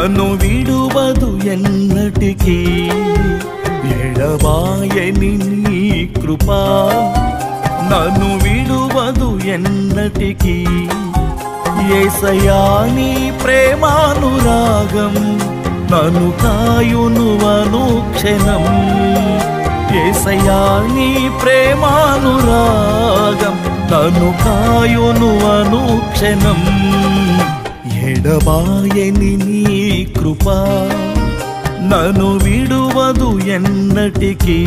నన్ను విడువదు ఎన్నటికీ ఎడబాయని నీ కృపా నన్ను విడువదు ఎన్నటికీ యేసయ్యా నీ ప్రేమానురాగం నన్ను కాయును అనుక్షణం యేసయ్యా నీ ప్రేమానురాగం నన్ను కాయును అనుక్షణం ఎడబాయని నీ కృపా నన్ను విడువదు ఎన్నటికీ